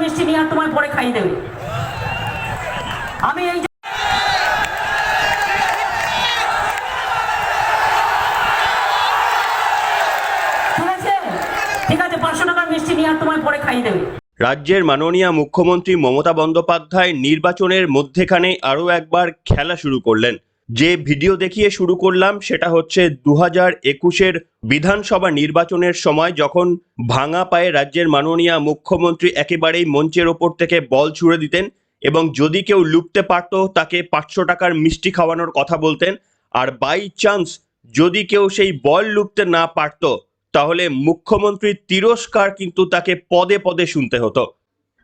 মিষ্টি নিয়ে আর তোমায় পরে খাইয়ে দেবে। আমি এই ঠিক আছে 500 টাকার মিষ্টি নিয়ে আর তোমায় পরে খাইয়ে দেবে। রাজ্যের মাননীয় মুখ্যমন্ত্রী মমতা বন্দ্যোপাধ্যায় নির্বাচনের মধ্যেখানে আরও একবার খেলা শুরু করলেন। যে ভিডিও দেখিয়ে শুরু করলাম সেটা হচ্ছে 2021-এর বিধানসভা নির্বাচনের সময় যখন ভাঙা পায়ে রাজ্যের মাননীয় মুখ্যমন্ত্রী একেবারেই মঞ্চের ওপর থেকে বল ছুড়ে দিতেন এবং যদি কেউ লুপতে পারত তাকে 500 টাকার মিষ্টি খাওয়ানোর কথা বলতেন, আর বাই চান্স যদি কেউ সেই বল লুপতে না পারত তাহলে মুখ্যমন্ত্রীর তিরস্কার কিন্তু তাকে পদে পদে শুনতে হতো।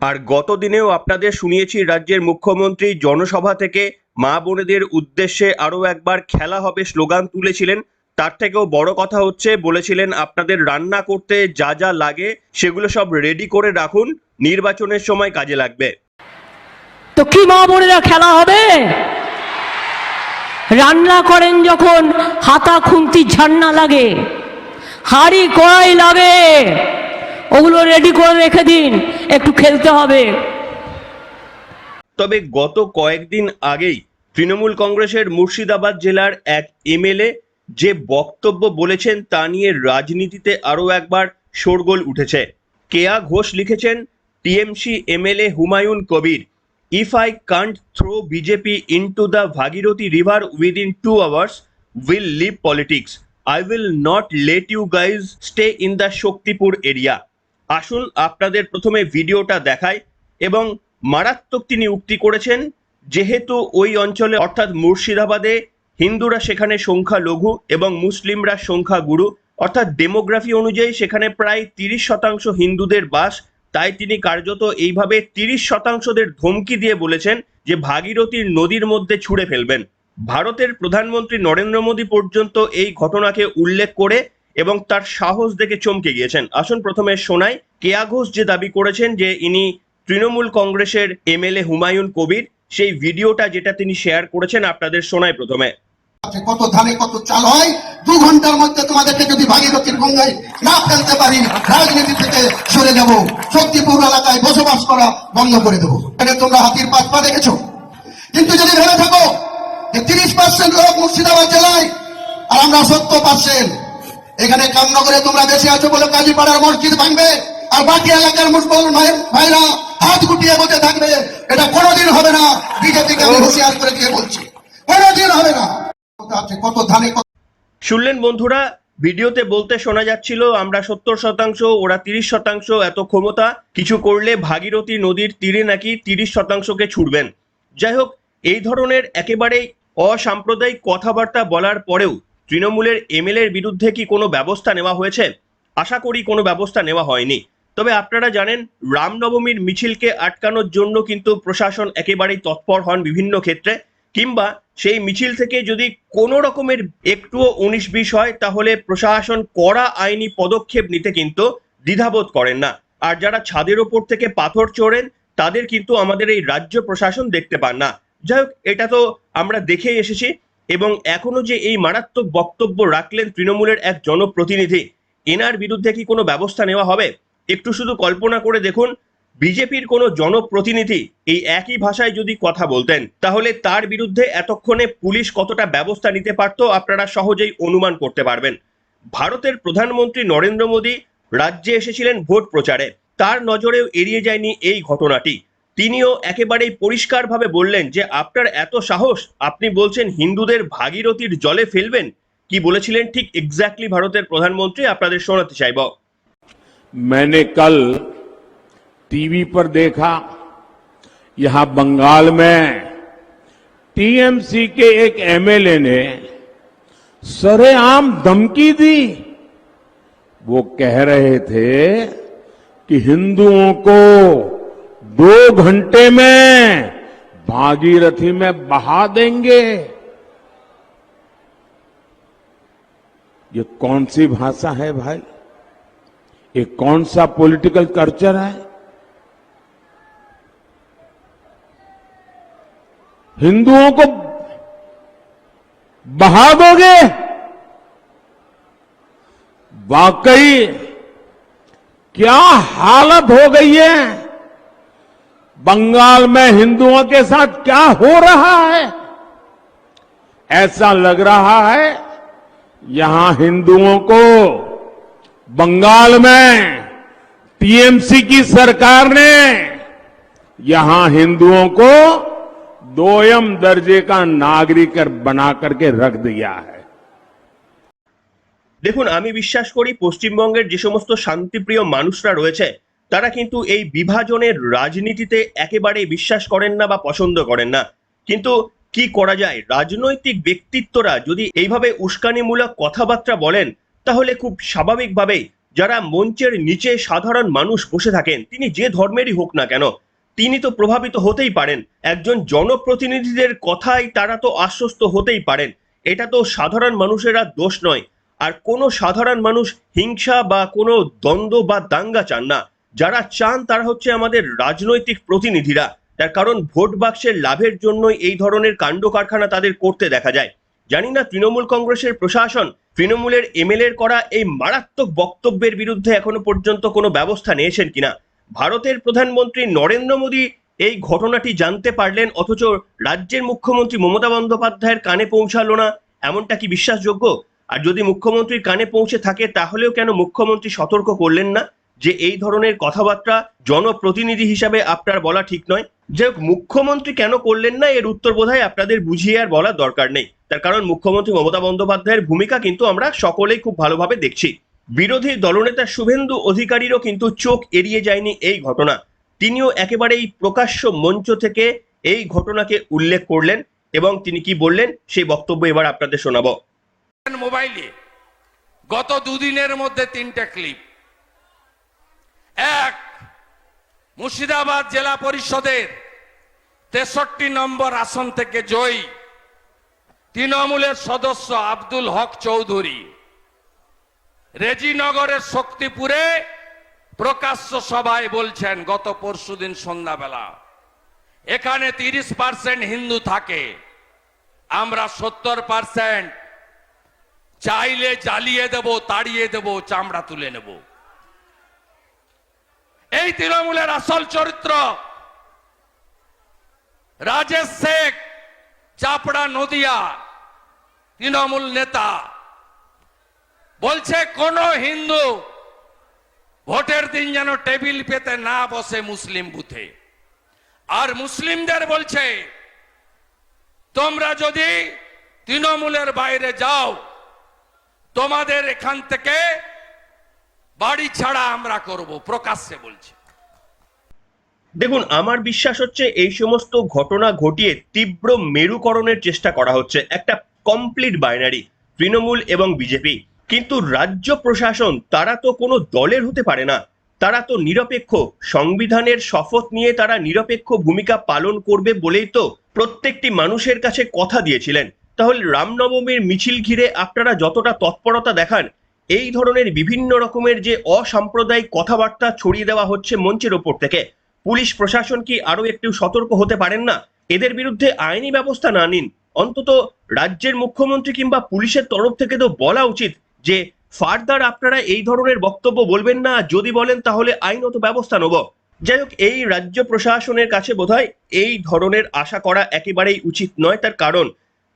আর গত দিনেও আপনাদের শুনিয়েছি রাজ্যের মুখ্যমন্ত্রী জনসভা থেকে মা বোনেদের উদ্দেশ্যে আরও একবার খেলা হবে স্লোগান তুলেছিলেন। তার থেকেও বড় কথা হচ্ছে বলেছিলেন আপনাদের রান্না করতে যা যা লাগে সেগুলো সব রেডি করে রাখুন, নির্বাচনের সময় কাজে লাগবে। তো কি মা বোনেরা খেলা হবে? রান্না করেন যখন হাতা খুন্তি ঝান্না লাগে, হাঁড়ি কড়াই লাগে, ওগুলো রেডি করে রেখে দিন, একটু খেলতে হবে। তবে গত কয়েকদিন আগেই তৃণমূল কংগ্রেসের মুর্শিদাবাদ জেলার এক এমএলএ যে বক্তব্য বলেছেন তা নিয়ে রাজনীতিতে আরও একবার শোরগোল উঠেছে। কেয়া ঘোষ লিখেছেন, TMC MLA Humayun Kabir, if I can't throw BJP into the Bhagirathi river within 2 hours will leave politics, I will not let you guys stay in the Shaktipur area. আসুন আপনাদের প্রথমে ভিডিওটা দেখাই। এবং মারাত্মক তিনি উক্তি করেছেন, যেহেতু ওই অঞ্চলে অর্থাৎ মুর্শিদাবাদে হিন্দুরা সেখানে সংখ্যালঘু এবং মুসলিমরা সংখ্যাগুরু, অর্থাৎ ডেমোগ্রাফি অনুযায়ী সেখানে প্রায় 30% হিন্দুদের বাস, তাই তিনি কার্যত এইভাবে 30%দের ধমকি দিয়ে বলেছেন যে ভাগীরথীর নদীর মধ্যে ছুঁড়ে ফেলবেন। ভারতের প্রধানমন্ত্রী নরেন্দ্র মোদী পর্যন্ত এই ঘটনাকে উল্লেখ করে এবং তার সাহস দেখে চমকে গিয়েছেন। আসুন প্রথমে শোনাই কেয়া ঘোষ যে দাবি করেছেন যে ইনি তৃণমূল কংগ্রেসের এমএলএ হুমায়ুন কবির, সেই ভিডিওটা যেটা তিনি শেয়ার করেছেন আপনাদের শোনাই প্রথমে। কত ধানে কত চাল হয়, 2 ঘন্টার মধ্যে তোমাদেরকে যদি ভাগীরথীর গঙ্গায় না ফেলতে পারি রাজনীতি থেকে সরে যাব, শক্তিপুর এলাকায় বসবাস করা বন্ধ করে দেবো। এখানে তোমরা হাতির পাঁচ পা দেখেছো, কিন্তু যদি ভেবে থাকো যে 30% লোক মুর্শিদাবাদ জেলায় আর আমরা 70%, এখানে কামনগরে তোমরা বেশি আছো বলে কাজীপাড়ার মসজিদ ভাঙবে আর বাকি এলাকার মুসলমান ভাইরা হাত গুটিয়ে বসে থাকবে, এটা কোনোদিন হবে না। বিজেপিকে আমি হুঁশিয়ার করে দিয়ে বলছি, কোনোদিন হবে না। কত ধানে শুনলেন বন্ধুরা, ভিডিওতে বলতে শোনা যাচ্ছিল আমরা 70%, ওরা 30%, এত ক্ষমতা, কিছু করলে ভাগীরথী নদীর তীরে নাকি 30%কে ছুড়বেন। যাই হোক, এই ধরনের একেবারেই অসাম্প্রদায়িক কথাবার্তা বলার পরেও তৃণমূলের এমএলএর বিরুদ্ধে কি কোনো ব্যবস্থা নেওয়া হয়েছে? আশা করি কোনো ব্যবস্থা নেওয়া হয়নি। তবে আপনারা জানেন রামনবমীর মিছিলকে আটকানোর জন্য কিন্তু প্রশাসন একেবারেই তৎপর হন বিভিন্ন ক্ষেত্রে, কিংবা সেই মিছিল থেকে যদি কোনো রকমের একটুও 19-20 হয় তাহলে প্রশাসন কড়া আইনি পদক্ষেপ নিতে কিন্তু দ্বিধাবোধ করেন না। আর যারা ছাদের ওপর থেকে পাথর ছোড়েন তাদের কিন্তু আমাদের এই রাজ্য প্রশাসন দেখতে পান না। যাই হোক, এটা তো আমরা দেখেই এসেছি। এবং এখনো যে এই মারাত্মক বক্তব্য রাখলেন তৃণমূলের এক জনপ্রতিনিধি, এনার বিরুদ্ধে কি কোনো ব্যবস্থা নেওয়া হবে? একটু শুধু কল্পনা করে দেখুন, বিজেপির কোনো জনপ্রতিনিধি এই একই ভাষায় যদি কথা বলতেন তাহলে তার বিরুদ্ধে এতক্ষণে পুলিশ কতটা ব্যবস্থা নিতে পারত আপনারা সহজেই অনুমান করতে পারবেন। ভারতের প্রধানমন্ত্রী নরেন্দ্র মোদী রাজ্যে এসেছিলেন ভোট প্রচারে, তার নজরেও এড়িয়ে যায়নি এই ঘটনাটি। তিনিও একেবারেই পরিষ্কারভাবে বললেন যে আপনার এত সাহস, আপনি বলছেন হিন্দুদের ভাগীরথীর জলে ফেলবেন। কি বলেছিলেন ঠিক এক্স্যাক্টলি ভারতের প্রধানমন্ত্রী আপনাদের শোনাতে চাইব। मैंने कल टीवी पर देखा, यहां बंगाल में टीएमसी के एक एमएलए ने सरेआम धमकी दी। वो कह रहे थे कि हिंदुओं को 2 घंटे में भागीरथी में बहा देंगे। ये कौन सी भाषा है भाई? ये कौन सा पॉलिटिकल कल्चर है? हिंदुओं को बहा दोगे? वाकई क्या हालत हो गई है बंगाल में हिंदुओं के साथ क्या हो रहा है, ऐसा लग रहा है यहां हिंदुओं को बंगाल में टीएमसी की सरकार ने यहां हिंदुओं को दोयम दर्जे का नागरिक बना करके रख दिया है। দেখুন, আমি বিশ্বাস করি পশ্চিমবঙ্গের যে সমস্ত শান্তিপ্রিয় মানুষরা রয়েছে তারা কিন্তু এই বিভাজনের রাজনীতিতে একেবারেই বিশ্বাস করেন না বা পছন্দ করেন না। কিন্তু কি করা যায়, রাজনৈতিক ব্যক্তিত্বরা যদি এইভাবে উস্কানিমূলক কথাবার্তা বলেন তাহলে খুব স্বাভাবিকভাবেই যারা মঞ্চের নিচে সাধারণ মানুষ বসে থাকেন, তিনি যে ধর্মেরই হোক না কেন, তিনি তো প্রভাবিত হতেই পারেন। একজন জনপ্রতিনিধিদের কথায় তারা তো আশ্বস্ত হতেই পারেন। এটা তো সাধারণ মানুষেরা দোষ নয়। আর কোনো সাধারণ মানুষ হিংসা বা কোনো দ্বন্দ্ব বা দাঙ্গা চান না। যারা চান তারা হচ্ছে আমাদের রাজনৈতিক প্রতিনিধিরা। তার কারণ ভোট বাক্সের লাভের জন্যই এই ধরনের কাণ্ড কারখানা তাদের করতে দেখা যায়। জানি না তৃণমূল কংগ্রেসের প্রশাসন তৃণমূলের এমএলএর করা এই মারাত্মক বক্তব্যের বিরুদ্ধে এখনো পর্যন্ত কোনো ব্যবস্থা নিয়েছেন কিনা। ভারতের প্রধানমন্ত্রী নরেন্দ্র মোদী এই ঘটনাটি জানতে পারলেন অথচ রাজ্যের মুখ্যমন্ত্রী মমতা বন্দ্যোপাধ্যায়ের কানে পৌঁছালো না, এমনটা কি বিশ্বাসযোগ্য? আর যদি মুখ্যমন্ত্রীর কানে পৌঁছে থাকে তাহলেও কেন মুখ্যমন্ত্রী সতর্ক করলেন না যে এই ধরনের কথাবার্তা জনপ্রতিনিধি হিসাবে আপনার বলা ঠিক নয়? যে মুখ্যমন্ত্রী কেন করলেন না এর উত্তর বোধহয় আপনাদের বুঝিয়ে আর বলার দরকার নেই। তার কারণ মুখ্যমন্ত্রী মমতা বন্দ্যোপাধ্যায়ের ভূমিকা কিন্তু আমরা সকলেই খুব ভালোভাবে দেখছি। বিরোধী দলনেতা শুভেন্দু অধিকারীরও কিন্তু চোখ এড়িয়ে যায়নি এই ঘটনা। তিনিও একেবারেই প্রকাশ্য মঞ্চ থেকে এই ঘটনাকে উল্লেখ করলেন এবং তিনি কি বললেন সেই বক্তব্য এবার আপনাদের শোনাবো। মোবাইলে গত দুদিনের মধ্যে 3টে ক্লিপ। এক, মুর্শিদাবাদ জেলা পরিষদের 63 নম্বর আসন থেকে জয়ী তৃণমূলের সদস্য আব্দুল হক চৌধুরী রেজিনগরের শক্তিপুরে প্রকাশ্য সভায় বলছেন গত পরশুদিন সন্ধ্যাবেলা, এখানে 30% হিন্দু থাকে, আমরা 70% চাইলে জ্বালিয়ে দেব, তাড়িয়ে দেব, চামড়া তুলে নেব। এই তৃণমূলের আসল চরিত্র রাজেশ শেখ, চাপড়া নদিয়া তৃণমূল নেতা, বলছে কোন হিন্দু ভোটের দিন যেন টেবিল পেতে না বসে মুসলিম বুথে। আর মুসলিমদের বলছে তোমরা যদি তৃণমূলের বাইরে যাও তোমাদের এখান থেকে বাড়ি ছাড়া আমরা করব, প্রকাশ্যে বলছে। দেখুন, আমার বিশ্বাস হচ্ছে এই সমস্ত ঘটনা ঘটিয়ে তীব্র মেরুকরণের চেষ্টা করা হচ্ছে, একটা কমপ্লিট বাইনারি তৃণমূল এবং বিজেপি। কিন্তু রাজ্য প্রশাসন তারা তো কোনো দলের হতে পারে না, তারা তো নিরপেক্ষ। সংবিধানের শপথ নিয়ে তারা নিরপেক্ষ ভূমিকা পালন করবে বলেই তো প্রত্যেকটি মানুষের কাছে কথা দিয়েছিলেন। তাহলে রামনবমীর মিছিল ঘিরে আপনারা যতটা তৎপরতা দেখান, এই ধরনের বিভিন্ন রকমের যে অসাম্প্রদায়িক কথাবার্তা ছড়িয়ে দেওয়া হচ্ছে মঞ্চের ওপর থেকে, পুলিশ প্রশাসন কি আরো একটু সতর্ক হতে পারেন না? এদের বিরুদ্ধে আইনি ব্যবস্থা না নিন, অন্তত রাজ্যের মুখ্যমন্ত্রী কিংবা পুলিশের তরফ থেকে তো বলা উচিত যে ফার্দার আপনারা এই ধরনের বক্তব্য বলবেন না, যদি বলেন তাহলে আইনত ব্যবস্থা নেব। যাই হোক, এই রাজ্য প্রশাসনের কাছে বোধহয় এই ধরনের আশা করা একেবারেই উচিত নয়। তার কারণ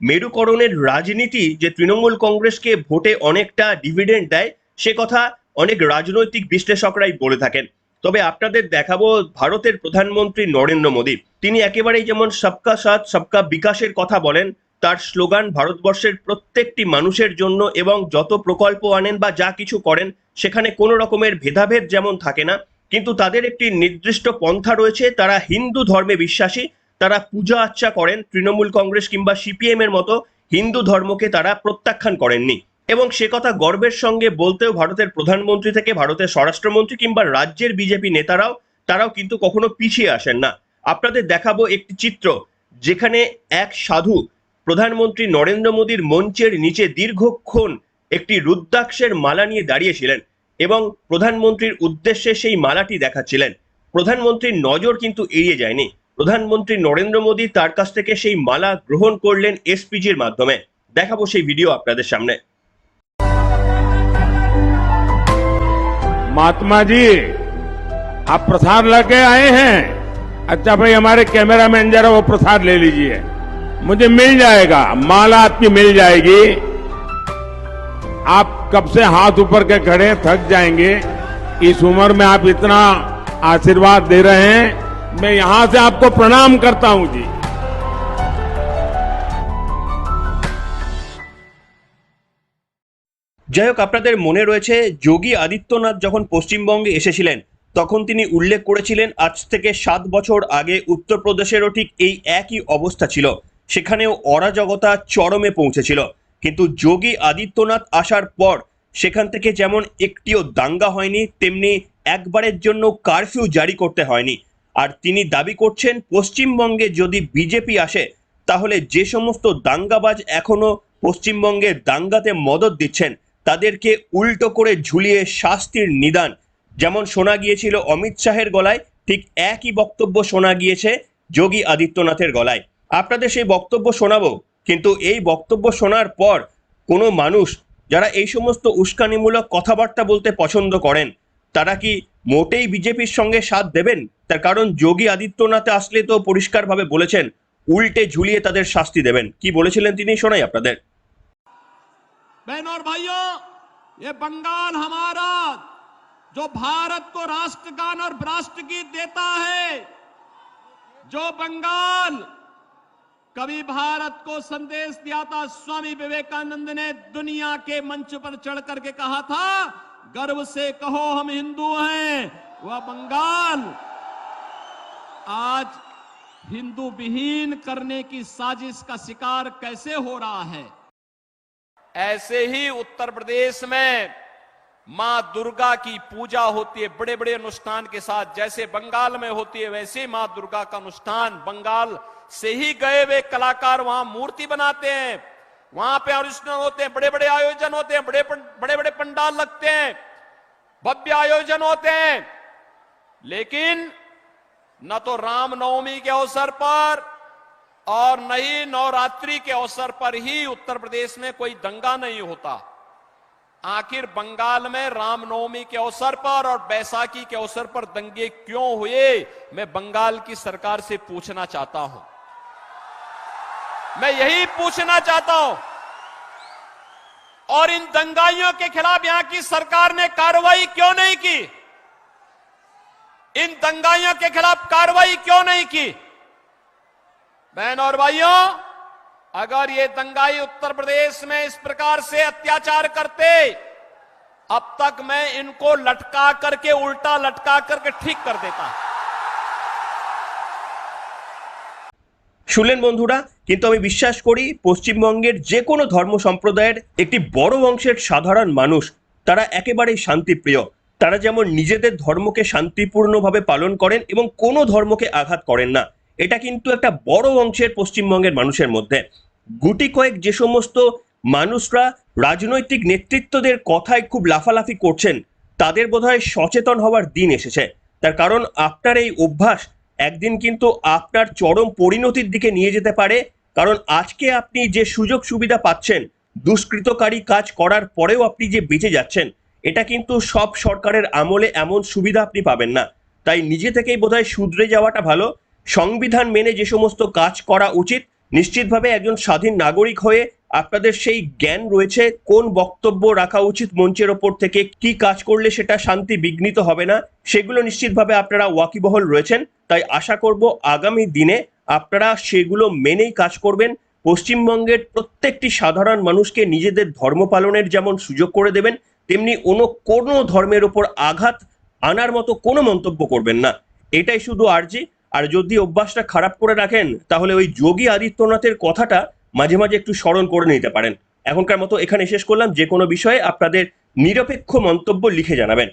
মেরুকরণের রাজনীতি যে তৃণমূল কংগ্রেসকে ভোটে অনেকটা ডিভিডেন্ড দেয় সে কথা অনেক রাজনৈতিক বিশ্লেষকরাই বলে থাকেন। তবে আপনাদের দেখাবো ভারতের প্রধানমন্ত্রী নরেন্দ্র মোদী, তিনি একেবারেই যেমন সবকা সাথ সবকা বিকাশের কথা বলেন, তার স্লোগান ভারতবর্ষের প্রত্যেকটি মানুষের জন্য, এবং যত প্রকল্প আনেন বা যা কিছু করেন সেখানে কোনো রকমের ভেদাভেদ যেমন থাকে না, কিন্তু তাদের একটি নির্দিষ্ট পন্থা রয়েছে। তারা হিন্দু ধর্মে বিশ্বাসী, তারা পূজা আর্চা করেন। তৃণমূল কংগ্রেস কিংবা সিপিএম এর মতো হিন্দু ধর্মকে তারা প্রত্যাখ্যান করেননি, এবং সে কথা গর্বের সঙ্গে বলতেও ভারতের প্রধানমন্ত্রী থেকে ভারতের স্বরাষ্ট্রমন্ত্রী কিংবা রাজ্যের বিজেপি তারাও কিন্তু কখনো পিছিয়ে আসেন না। আপনাদের দেখাবো একটি চিত্র যেখানে এক সাধু প্রধানমন্ত্রী নরেন্দ্র মোদীর মঞ্চের নিচে দীর্ঘক্ষণ একটি রুদ্রাক্ষের মালা নিয়ে দাঁড়িয়েছিলেন এবং প্রধানমন্ত্রীর উদ্দেশ্যে সেই মালাটি দেখাচ্ছিলেন। প্রধানমন্ত্রীর নজর কিন্তু এড়িয়ে যায়নি। প্রধানমন্ত্রী নরেন্দ্র মোদী তার কাছ থেকে সেই মালা গ্রহণ করলেন এসপিজির মাধ্যমে। দেখাবো সেই ভিডিও আপনাদের সামনে। महात्मा जी, आप प्रसाद लेके आए हैं, अच्छा भाई, हमारे कैमरामैन जरा वो प्रसाद ले लीजिए, मुझे मिल जाएगा, माला आपकी मिल जाएगी। आप कब से हाथ ऊपर के खड़े हैं, थक जाएंगे। इस उम्र में आप इतना आशीर्वाद दे रहे हैं, मैं यहां से आपको प्रणाम करता हूं जी। যাই হোক, আপনাদের মনে রয়েছে যোগী আদিত্যনাথ যখন পশ্চিমবঙ্গে এসেছিলেন তখন তিনি উল্লেখ করেছিলেন আজ থেকে 7 বছর আগে উত্তরপ্রদেশেরও ঠিক এই একই অবস্থা ছিল, সেখানেও অরাজকতা চরমে পৌঁছেছিল। কিন্তু যোগী আদিত্যনাথ আসার পর সেখান থেকে যেমন একটিও দাঙ্গা হয়নি, তেমনি একবারের জন্য কারফিউ জারি করতে হয়নি। আর তিনি দাবি করছেন পশ্চিমবঙ্গে যদি বিজেপি আসে তাহলে যে সমস্ত দাঙ্গাবাজ এখনো পশ্চিমবঙ্গে দাঙ্গাতে মদদ দিচ্ছেন তাদেরকে উল্টো করে ঝুলিয়ে শাস্তির নিদান। যেমন শোনা গিয়েছিল অমিত শাহের গলায়, ঠিক একই বক্তব্য শোনা গিয়েছে যোগী আদিত্যনাথের গলায়। আপনাদের সেই বক্তব্য শোনাবো, কিন্তু এই বক্তব্য শোনার পর কোনো মানুষ যারা এই সমস্ত উস্কানিমূলক কথাবার্তা বলতে পছন্দ করেন তারা কি মোটেই বিজেপির সঙ্গে সাথ দেবেন? তার কারণ যোগী আদিত্যনাথ আসলে তো পরিষ্কারভাবে বলেছেন উল্টে ঝুলিয়ে তাদের শাস্তি দেবেন। কি বলেছিলেন তিনি, শোনাই আপনাদের। बहनों और भाइयों, ये बंगाल हमारा जो भारत को राष्ट्रगान और राष्ट्रगीत देता है, जो बंगाल कभी भारत को संदेश दिया था, स्वामी विवेकानंद ने दुनिया के मंच पर चढ़ करके कहा था, गर्व से कहो हम हिंदू हैं, वह बंगाल आज हिंदू विहीन करने की साजिश का शिकार कैसे हो रहा है। ऐसे ही उत्तर प्रदेश में मां दुर्गा की पूजा होती है बड़े बड़े अनुष्ठान के साथ, जैसे बंगाल में होती है वैसे मां दुर्गा का अनुष्ठान। बंगाल से ही गए हुए कलाकार वहां मूर्ति बनाते हैं, वहां पे अनुष्ठान होते हैं, बड़े बड़े आयोजन होते हैं, बड़े बड़े पंडाल लगते हैं, भव्य आयोजन होते हैं। लेकिन न तो रामनवमी के अवसर पर और न ही नवरात्रि के अवसर पर ही उत्तर प्रदेश में कोई दंगा नहीं होता। आखिर बंगाल में रामनवमी के अवसर पर और बैसाखी के अवसर पर दंगे क्यों हुए, मैं बंगाल की सरकार से पूछना चाहता हूं। मैं यही पूछना चाहता हूं। और इन दंगाइयों के खिलाफ यहां की सरकार ने कार्रवाई क्यों नहीं की? इन दंगाइयों के खिलाफ कार्रवाई क्यों नहीं की? बहनों और भाइयों, अगर ये दंगाई उत्तर प्रदेश में इस प्रकार से अत्याचार करते, अब तक मैं इनको लटका करके, उल्टा लटका करके ठीक कर देता। শুনলেন বন্ধুরা, কিন্তু আমি বিশ্বাস করি পশ্চিমবঙ্গের যে কোনো ধর্ম সম্প্রদায়ের একটি বড় অংশের সাধারণ মানুষ তারা একেবারেই শান্তিপ্রিয়। তারা যেমন নিজেদের ধর্মকে শান্তিপূর্ণভাবে পালন করেন এবং কোনো ধর্মকে আঘাত করেন না, এটা কিন্তু একটা বড় অংশের পশ্চিমবঙ্গের মানুষের মধ্যে। গুটি কয়েক যে সমস্ত মানুষরা রাজনৈতিক নেতৃত্বদের কথায় খুব লাফালাফি করছেন তাদের বোধহয় সচেতন হওয়ার দিন এসেছে। তার কারণ আপনার এই অভ্যাস একদিন কিন্তু আপনার চরম পরিণতির দিকে নিয়ে যেতে পারে। কারণ আজকে আপনি যে সুযোগ সুবিধা পাচ্ছেন, দুষ্কৃতকারী কাজ করার পরেও আপনি যে বেঁচে যাচ্ছেন, এটা কিন্তু সব সরকারের আমলে এমন সুবিধা আপনি পাবেন না। তাই নিজে থেকেই বোধহয় শুধরে যাওয়াটা ভালো। সংবিধান মেনে যে সমস্ত কাজ করা উচিত, নিশ্চিতভাবে একজন স্বাধীন নাগরিক হয়ে আপনাদের সেই জ্ঞান রয়েছে কোন বক্তব্য রাখা উচিত মঞ্চের ওপর থেকে, কি কাজ করলে সেটা শান্তি বিঘ্নিত হবে না, সেগুলো নিশ্চিতভাবে আপনারা ওয়াকিবহল রয়েছেন। তাই আশা করব আগামী দিনে আপনারা সেগুলো মেনেই কাজ করবেন। পশ্চিমবঙ্গের প্রত্যেকটি সাধারণ মানুষকে নিজেদের ধর্ম পালনের যেমন সুযোগ করে দেবেন, তেমনি কোনো ধর্মের ওপর আঘাত আনার মতো কোনো মন্তব্য করবেন না, এটাই শুধু আর্জি। আর যদি অভ্যাসটা খারাপ করে রাখেন তাহলে ওই যোগী আদিত্যনাথের কথাটা মাঝে মাঝে একটু স্মরণ করে নিতে পারেন। এখনকার মতো এখানে শেষ করলাম। যে কোনো বিষয়ে আপনাদের নিরপেক্ষ মন্তব্য লিখে জানাবেন।